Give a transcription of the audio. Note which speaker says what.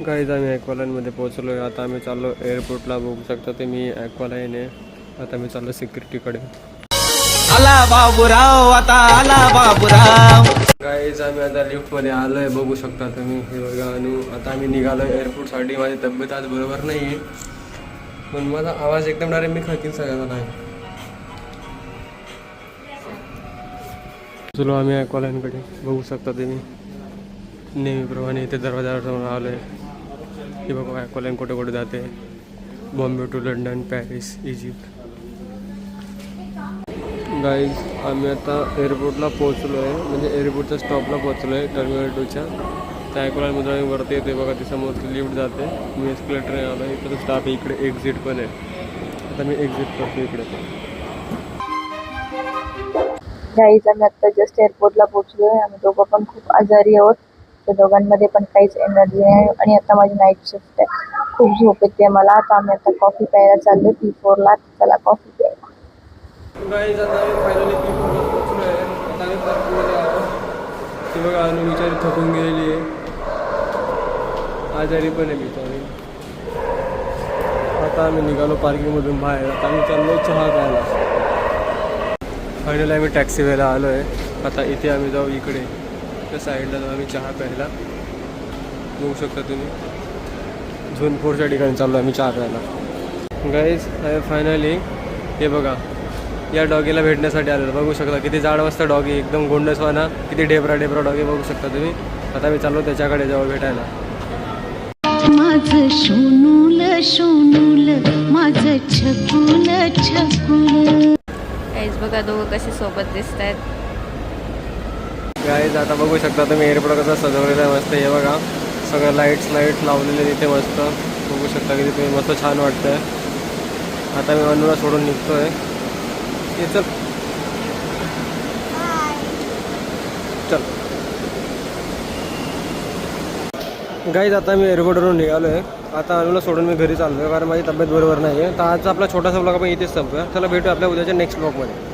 Speaker 1: Guys आम्ही ॲक्वालाईनमध्ये पोहोचलो आहे. आता आम्ही चाललो एअरपोर्टला. बघू शकता ते मी ॲक्वालाईन आहे. आता मी चाललो सिक्युरिटीकडे.
Speaker 2: आला बाबूराव, आता आला बाबूराव.
Speaker 1: गाईज आम्ही आता लिफ्टमध्ये आलो आहे. बघू शकता तुम्ही. हे बघा. आणि आता आम्ही निघालो एअरपोर्टसाठी. माझी तब्येत आज बरोबर नाही आहे, पण माझा आवाज एकदम डायरेक्ट मी खातील सगळ्यांना नाही. चलो आम्ही ॲक्वालाईनकडे. बघू शकता तुम्ही नेहमीप्रमाणे इथे दरवाजावर जाऊन आलो आहे. हे बघा ॲक्वालाईन कुठे कुठे जाते. Bombay to London, Paris, Egypt. Guys आम्ही आता एअरपोर्टला पोहोचलो आहे. म्हणजे एअरपोर्टच्या स्टॉपला पोहोचलो आहे टर्मिनल 2च्या. त्या ॲक्वालाईनमधून आम्ही वरती येते. बघा ती समोर लिफ्ट जाते. मी एस्केलेटरने आलो आहे. इकडे स्टाफ आहे. इकडे एक्झिट पण आहे. आता मी एक्झिट करतो इकडे.
Speaker 3: गाईज आम्ही आता जस्ट एअरपोर्टला पोहोचलो आहे. आम्ही दोघं पण खूप आजारी आहोत. त्या दोघांमध्ये पण काहीच एनर्जी नाही. आणि आता माझी नाईट शिफ्ट आहे. खूप झोप येते मला. आता आम्ही आता कॉफी प्यायला चाललो P4ला. चला कॉफी प्यायला.
Speaker 1: गाईज आता आम्ही फायनली P4ला पोहोचलो आहे. आता आम्ही पार्किंगमध्ये आलो. ती बघा अनु बिचारी थकून गेलेली आहे. आजारी पण आहे बिचारी. आता आम्ही निघालो पार्किंगमधून बाहेर. आता आम्ही चाललो चहा प्यायला. फायनली आम्ही टॅक्सी वेळेला आलो आहे. आता इथे आम्ही जाऊ इकडे त्या साईडला जाऊ आम्ही चहा प्यायला. बघू शकता तुम्ही. झोन 4च्या ठिकाणी चाललो आम्ही चहा प्यायला. गाईज फायनली हे बघा या डॉगीला भेटण्यासाठी आलेलो. बघू शकता किती जाड वाजता डॉगी. एकदम गोंडसवाना. किती ढेबरा डॉगी बघू शकता तुम्ही. आता मी चाललो त्याच्याकडे जाऊ भेटायला.
Speaker 4: माझं शोनूल शोनूल, माझं छकुल छकुल.
Speaker 5: गाईज बघा दोघं कसे सोबत दिसत आहेत.
Speaker 1: गाईज आता बघू शकता तुम्ही एअरपोर्ट कसं सजवलेलं आहे मस्त. हे बघा सगळं लाईट लावलेले तिथे मस्त. बघू शकता की तुम्ही मस्त छान वाटतंय. आता मी अनुला सोडून निघतोय. ये चल चल. गाईज आता मी एअरपोर्टवरून निघालो आहे. आता अनुला सोडून मी घरी चाललो आहे, कारण माझी तब्येत बरोबर नाही आहे. तर आजचा आपला छोटासा ब्लॉग आपण इथेच संपूया. चला भेटू आपल्या उद्याच्या नेक्स्ट ब्लॉगमध्ये.